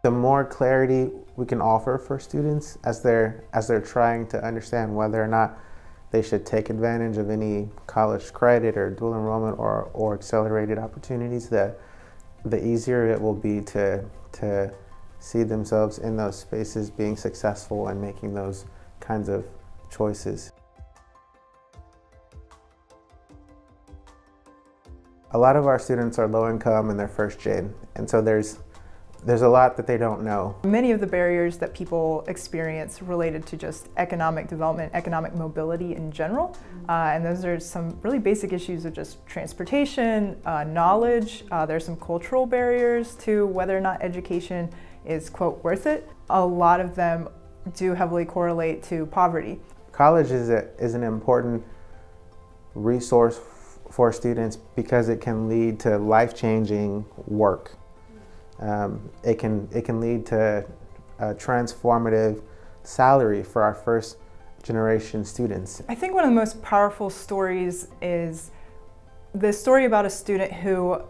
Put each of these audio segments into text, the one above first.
The more clarity we can offer for students as they're trying to understand whether or not they should take advantage of any college credit or dual enrollment or accelerated opportunities, the easier it will be to see themselves in those spaces being successful and making those kinds of choices. A lot of our students are low income and they're first gen, and so there's a lot that they don't know. Many of the barriers that people experience related to just economic development, economic mobility in general, and those are some really basic issues of just transportation, knowledge. There's some cultural barriers to whether or not education is, quote, worth it. A lot of them do heavily correlate to poverty. College is an important resource for students because it can lead to life-changing work. It can lead to a transformative salary for our first generation students. I think one of the most powerful stories is the story about a student who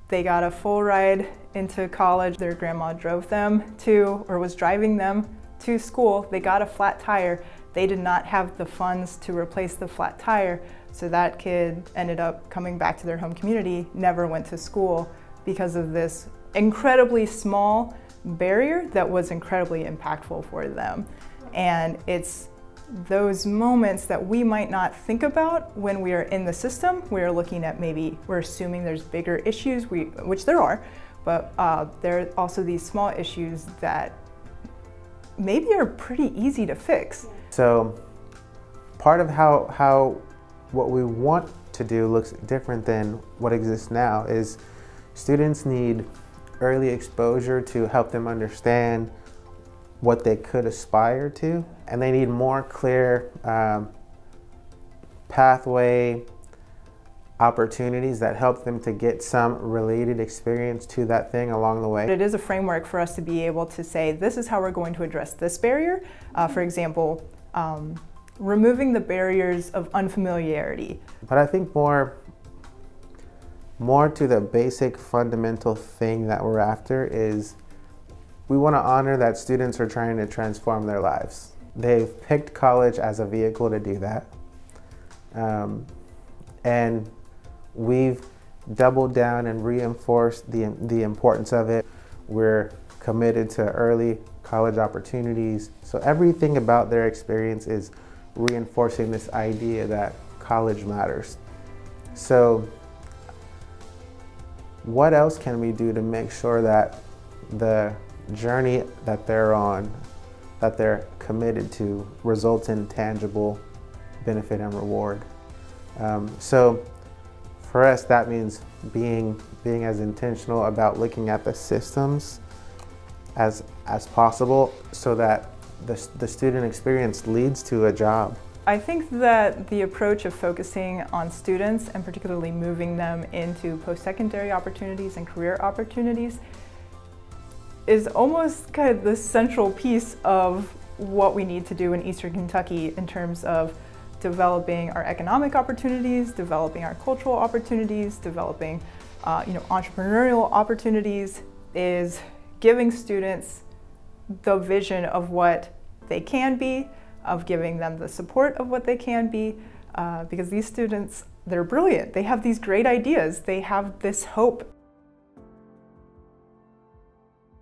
they got a full ride into college. Their grandma drove them to, or was driving them to school. They got a flat tire. They did not have the funds to replace the flat tire. So that kid ended up coming back to their home community, never went to school because of this incredibly small barrier that was incredibly impactful for them. And it's those moments that we might not think about when we are in the system. We're looking at we're assuming there's bigger issues, which there are, but there are also these small issues that maybe are pretty easy to fix. So part of how what we want to do looks different than what exists now is students need early exposure to help them understand what they could aspire to, and they need more clear pathway opportunities that help them to get some related experience to that thing along the way. It is a framework for us to be able to say, this is how we're going to address this barrier. For example, removing the barriers of unfamiliarity. But I think more to the basic fundamental thing that we're after is we want to honor that students are trying to transform their lives. They've picked college as a vehicle to do that. And we've doubled down and reinforced the importance of it. We're committed to early college opportunities. So everything about their experience is reinforcing this idea that college matters. So what else can we do to make sure that the journey that they're on, that they're committed to, results in tangible benefit and reward? So for us, that means being as intentional about looking at the systems as possible so that the student experience leads to a job. I think that the approach of focusing on students and particularly moving them into post-secondary opportunities and career opportunities is almost kind of the central piece of what we need to do in Eastern Kentucky in terms of developing our economic opportunities, developing our cultural opportunities, developing entrepreneurial opportunities, is giving students the vision of what they can be, of giving them the support of what they can be, because these students, they're brilliant. They have these great ideas. They have this hope